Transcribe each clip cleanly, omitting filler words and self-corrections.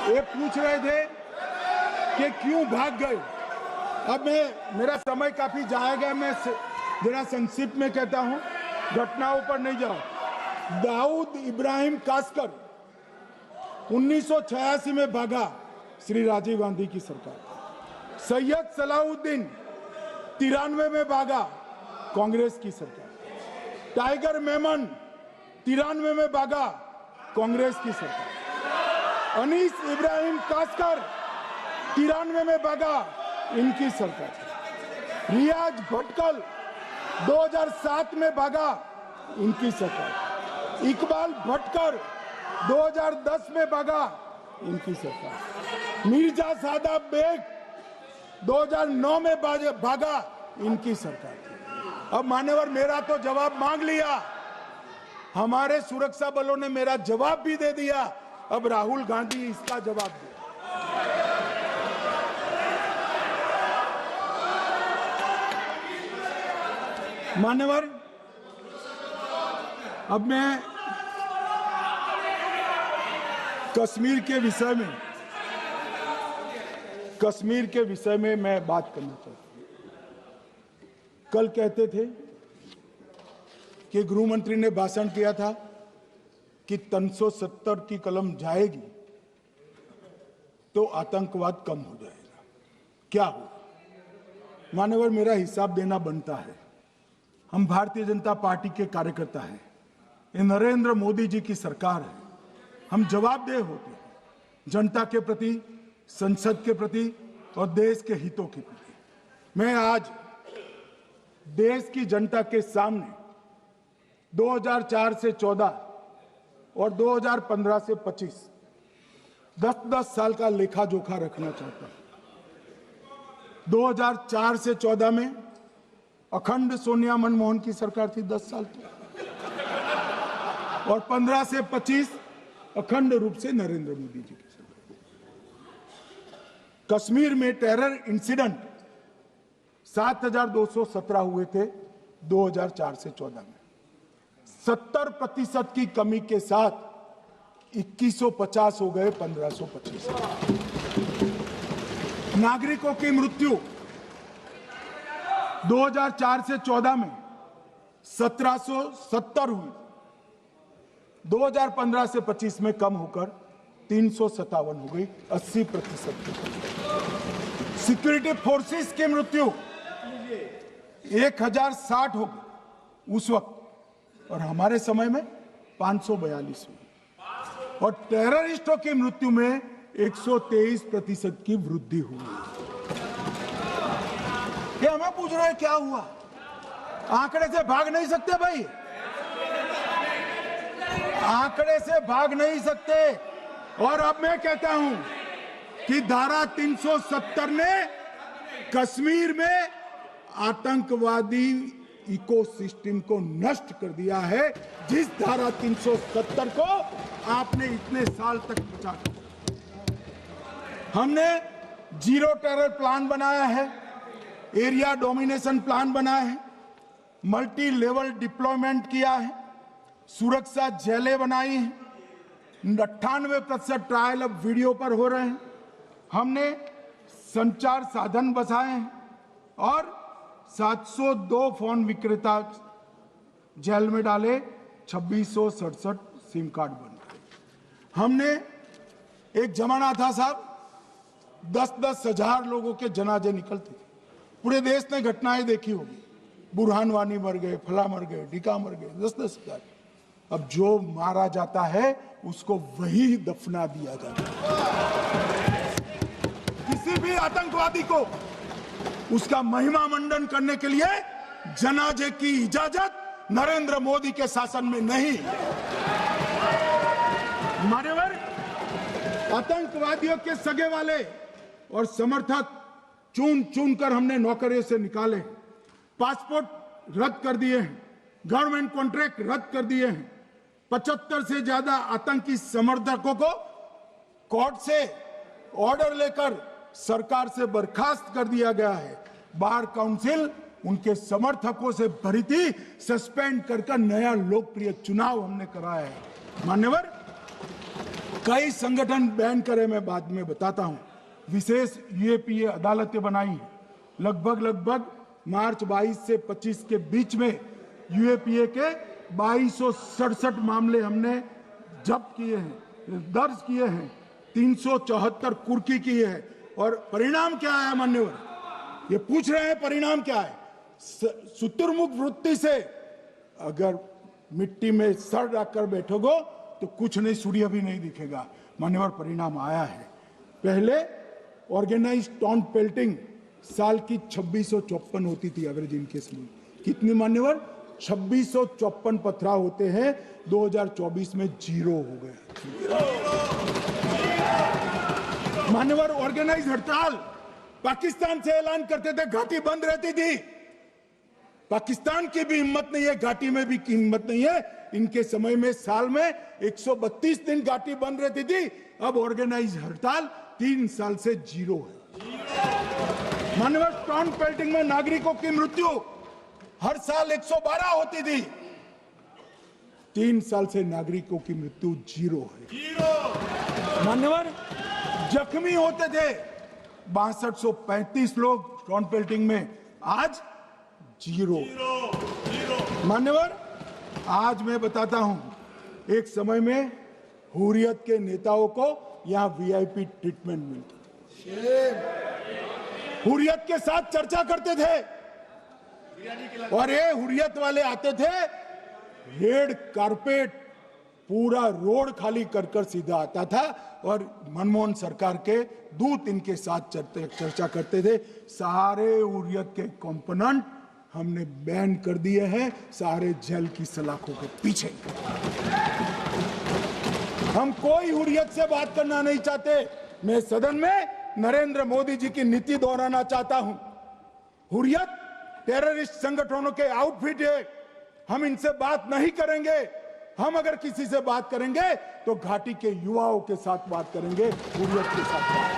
ये पूछ रहे थे कि क्यों भाग गए। अब मेरा समय काफी जाएगा, मैं जरा संक्षिप्त में कहता हूं, घटनाओं पर नहीं जाऊं। दाऊद इब्राहिम कासकर 1986 में भागा, श्री राजीव गांधी की सरकार। सैयद सलाउद्दीन 93 में भागा, कांग्रेस की सरकार। टाइगर मेमन 93 में भागा, कांग्रेस की सरकार। अनीस इब्राहिम कासकर 93 में भागा, इनकी सरकार। रियाज भटकल 2007 में भागा, इनकी सरकार। इकबाल भटकर 2010 में भागा, इनकी सरकार। मिर्जा सादाब बेग 2009 में भागा, इनकी सरकार। अब मान्यवर मेरा तो जवाब मांग लिया, हमारे सुरक्षा बलों ने मेरा जवाब भी दे दिया, अब राहुल गांधी इसका जवाब दे। मान्यवर, अब मैं कश्मीर के विषय में मैं बात करना चाहता हूं। कल कहते थे कि गृह मंत्री ने भाषण किया था कि 370 की कलम जाएगी तो आतंकवाद कम हो जाएगा। क्या हो मान्यवर, मेरा हिसाब देना बनता है। हम भारतीय जनता पार्टी के कार्यकर्ता हैं, ये नरेंद्र मोदी जी की सरकार है, हम जवाबदेह होते हैं जनता के प्रति, संसद के प्रति और देश के हितों के प्रति। मैं आज देश की जनता के सामने 2004 से 14 और 2015 से 25 10-10 साल का लेखा जोखा रखना चाहता हूं। 2004 से 14 में अखंड सोनिया मनमोहन की सरकार थी 10 साल की, और 15 से 25 अखंड रूप से नरेंद्र मोदी जी की सरकार। कश्मीर में टेरर इंसिडेंट 7217 हुए थे 2004 से 14 में। 70% की कमी के साथ 2150 हो गए 1525। नागरिकों की मृत्यु 2004 से 14 में 1770 हुई, 2015 से 25 में कम होकर 357 हो गई, 80%। सिक्योरिटी फोर्सेस की मृत्यु 1060 हो गई उस वक्त, और हमारे समय में 542 हुई, और टेररिस्टों की मृत्यु में 123% की वृद्धि हुई। ये हमें पूछ रहे हैं क्या हुआ? आंकड़े से भाग नहीं सकते भाई, आंकड़े से भाग नहीं सकते। और अब मैं कहता हूं कि धारा 370 ने कश्मीर में आतंकवादी इकोसिस्टम को नष्ट कर दिया है, जिस धारा 370 को आपने इतने साल तक बचा कर। हमने जीरो टेरर प्लान बनाया है, एरिया डोमिनेशन प्लान बनाया है, मल्टी लेवल डिप्लॉयमेंट किया है, सुरक्षा जेलें बनाई हैं, 98% ट्रायल अब वीडियो पर हो रहे हैं। हमने संचार साधन बसाए हैं और 702 फोन विक्रेता जेल में डाले, 2667 सिम कार्ड बन गए। हमने, एक जमाना था साहब 10-10 हजार लोगों के जनाजे निकलते थे, पूरे देश ने घटनाएं देखी होगी, बुरहान वानी मर गए, फला मर गए, ढिका मर गए, 10-10 हजार। अब जो मारा जाता है उसको वही दफना दिया जाता है। किसी भी आतंकवादी को उसका महिमा मंडन करने के लिए जनाजे की इजाजत नरेंद्र मोदी के शासन में नहीं। मान्यवर, आतंकवादियों के सगे वाले और समर्थक चुन चुन कर हमने नौकरियों से निकाले, पासपोर्ट रद्द कर दिए हैं, गवर्नमेंट कॉन्ट्रैक्ट रद्द कर दिए हैं, 75 से ज्यादा आतंकी समर्थकों को कोर्ट से ऑर्डर लेकर सरकार से बर्खास्त कर दिया गया है। बार काउंसिल उनके समर्थकों से भरी थी, सस्पेंड कर नया लोकप्रिय चुनाव हमने कराया है। मान्यवर, कई संगठन बैन करे, मैं बाद में बताता हूं। विशेष यूएपीए अदालतें बनाई, लगभग मार्च 22 से 25 के बीच में यूएपीए के 2267 मामले हमने जब्त किए हैं, दर्ज किए हैं, 374 कुर्की किए हैं। और परिणाम क्या है मान्यवर? ये पूछ रहे हैं परिणाम क्या है? शुतुरमुख वृत्ति से अगर मिट्टी में सर रखकर बैठोगे तो कुछ नहीं, सूर्य भी नहीं दिखेगा। मान्यवर परिणाम आया है। पहले ऑर्गेनाइज टॉन पेल्टिंग साल की 2654 होती थी एवरेज इनकेस में। कितनी मान्यवर? 2654 पथराव होते हैं। 2024 में 0 हो गया। मान्यवर ऑर्गेनाइज हड़ताल पाकिस्तान से ऐलान करते थे, घाटी बंद रहती थी। पाकिस्तान की भी हिम्मत नहीं है, घाटी में भी हिम्मत नहीं है। इनके समय में साल में 132 दिन घाटी बंद रहती थी। अब ऑर्गेनाइज हड़ताल 3 साल से 0 है। मानव टॉन पेल्टिंग में नागरिकों की मृत्यु हर साल 112 होती थी। 3 साल से नागरिकों की मृत्यु 0 है। मान्यवर जख्मी होते थे 6235 लोग टॉन पेल्टिंग में, आज 0। मान्यवर आज मैं बताता हूं, एक समय में हुर्रियत के नेताओं को यहां वीआईपी ट्रीटमेंट मिलती थी, हुर्रियत के साथ चर्चा करते थे। और ये हुर्रियत वाले आते थे, रेड कारपेट पूरा रोड खाली कर सीधा आता था और मनमोहन सरकार के दूत इनके साथ चर्चा करते थे। सारे हुर्रियत के कंपोनेंट हमने बैन कर दिए हैं, सारे जेल की सलाखों के पीछे। हम कोई हुर्रियत से बात करना नहीं चाहते। मैं सदन में नरेंद्र मोदी जी की नीति दोहराना चाहता हूं। हुर्रियत टेररिस्ट संगठनों के आउटफिट है, हम इनसे बात नहीं करेंगे। हम अगर किसी से बात करेंगे तो घाटी के युवाओं के साथ बात करेंगे, हुर्रियत के साथ बात।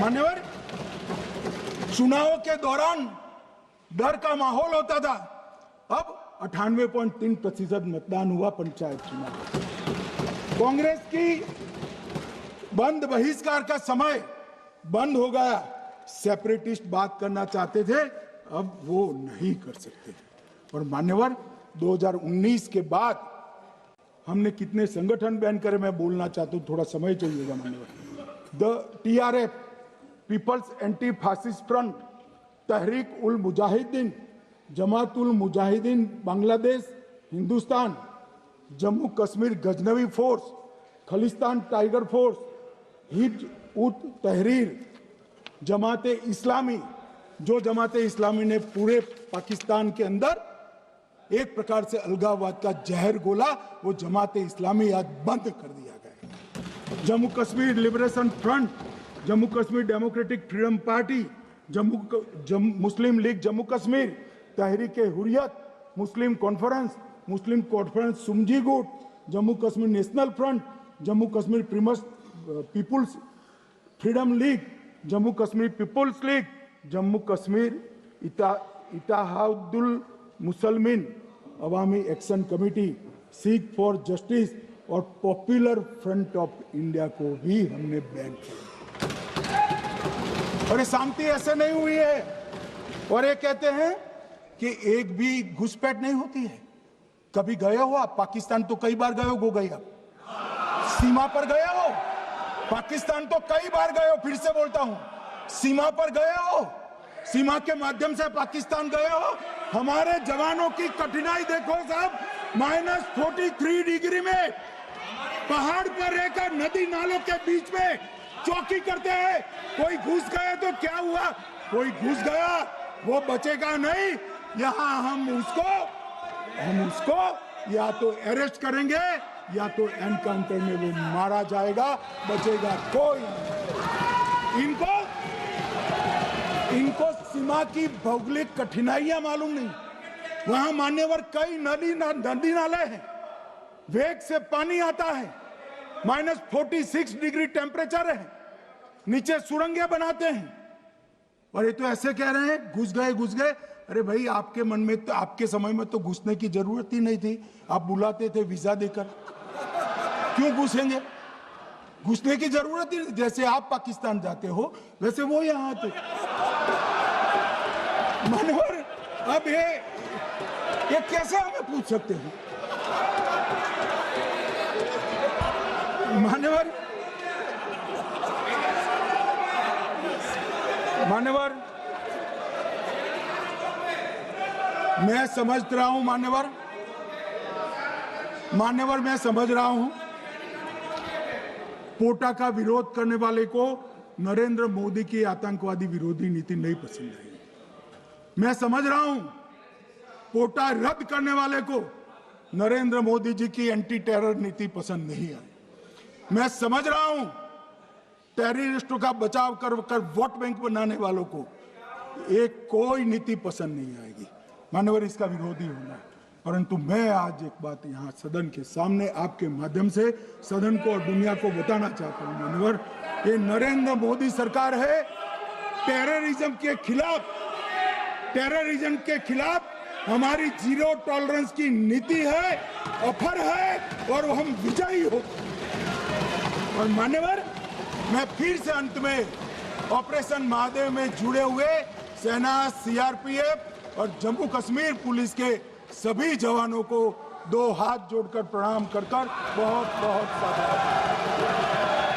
मान्यवर चुनाव के दौरान डर का माहौल होता था, अब 98.3% मतदान हुआ पंचायत चुनाव। कांग्रेस की बंद बहिष्कार का समय बंद हो गया। सेपरेटिस्ट बात करना चाहते थे, अब वो नहीं कर सकते। और मान्यवर 2019 के बाद हमने कितने संगठन बैन करे, मैं बोलना चाहता हूं, थोड़ा समय चाहिएगा मान्यवर। The TRF, people's anti fascist front, Tehreek ul Mujahideen, Jamaat ul Mujahideen Bangladesh Hindustan, Jammu Kashmir Ghaznavi force, Khalistan tiger force, Hizb ut Tahrir, जमाते इस्लामी, जो जमाते इस्लामी ने पूरे पाकिस्तान के अंदर एक प्रकार से अलगाववाद का जहर घोला, वो जमाते इस्लामी आज बंद कर दिया गया। Jammu Kashmir liberation front, Jammu Kashmir democratic freedom party, Muslim league Jammu Kashmir, Tehreek Hurriyat, Muslim conference सुमजी गुट, Jammu Kashmir national front, Jammu Kashmir peoples freedom league, Jammu Kashmir peoples league, Jammu Kashmir Ittehadul Muslimeen Awami action committee, Sikh for justice और पॉपुलर फ्रंट ऑफ इंडिया को भी हमने बैन किया। और ये शांति ऐसे नहीं हुई है। और ये कहते हैं कि एक भी घुसपैठ नहीं होती है। कभी गए हो आप पाकिस्तान? तो कई बार गए हो गई आप सीमा पर गए हो? पाकिस्तान तो कई बार गए हो, फिर से बोलता हूं, सीमा पर गए हो, सीमा के माध्यम से पाकिस्तान गए हो। हमारे जवानों की कठिनाई देखो साहब, -43 डिग्री में पहाड़ पर रहकर नदी नालों के बीच में चौकी करते हैं। कोई घुस गया तो क्या हुआ? कोई घुस गया वो बचेगा नहीं। यहां हम उसको या तो अरेस्ट करेंगे या तो एनकाउंटर में वो मारा जाएगा, बचेगा कोई नहीं। इनको सीमा की भौगोलिक कठिनाइयां मालूम नहीं। वहां मान्यवर कई नदी नाले हैं, वेग से पानी आता है, -46 डिग्री टेम्परेचर है, नीचे सुरंगें बनाते हैं। और ये तो ऐसे कह रहे हैं घुस गए। अरे भाई आपके मन में तो, आपके समय में तो घुसने की जरूरत ही नहीं थी, आप बुलाते थे वीजा देकर। क्यों घुसेंगे? घुसने की जरूरत ही नहीं। जैसे आप पाकिस्तान जाते हो वैसे वो यहां आते। मान्यवर, अब ये कैसे हमें पूछ सकते हो? मान्यवर, मैं समझ रहा हूं। मान्यवर, मैं समझ रहा हूं पोटा का विरोध करने वाले को नरेंद्र मोदी की आतंकवादी विरोधी नीति नहीं पसंद आई। मैं समझ रहा हूं पोटा रद्द करने वाले को नरेंद्र मोदी जी की एंटी टेरर नीति पसंद नहीं आई। मैं समझ रहा हूं टेररिस्टों का बचाव कर वोट बैंक बनाने वालों को एक कोई नीति पसंद नहीं आएगी। मान्यवर, इसका विरोधी होना है। परंतु मैं आज एक बात यहां सदन के सामने आपके माध्यम से सदन को और दुनिया को बताना चाहता हूं। मान्यवर, ये नरेंद्र मोदी सरकार है। टेररिज्म के खिलाफ हमारी जीरो टॉलरेंस की नीति है, ऑफर है और हम विजयी हो। और मान्यवर, मैं फिर से अंत में ऑपरेशन महादेव में जुड़े हुए सेना, सीआरपीएफ और जम्मू कश्मीर पुलिस के सभी जवानों को दो हाथ जोड़कर प्रणाम कर बहुत बहुत साधुवाद।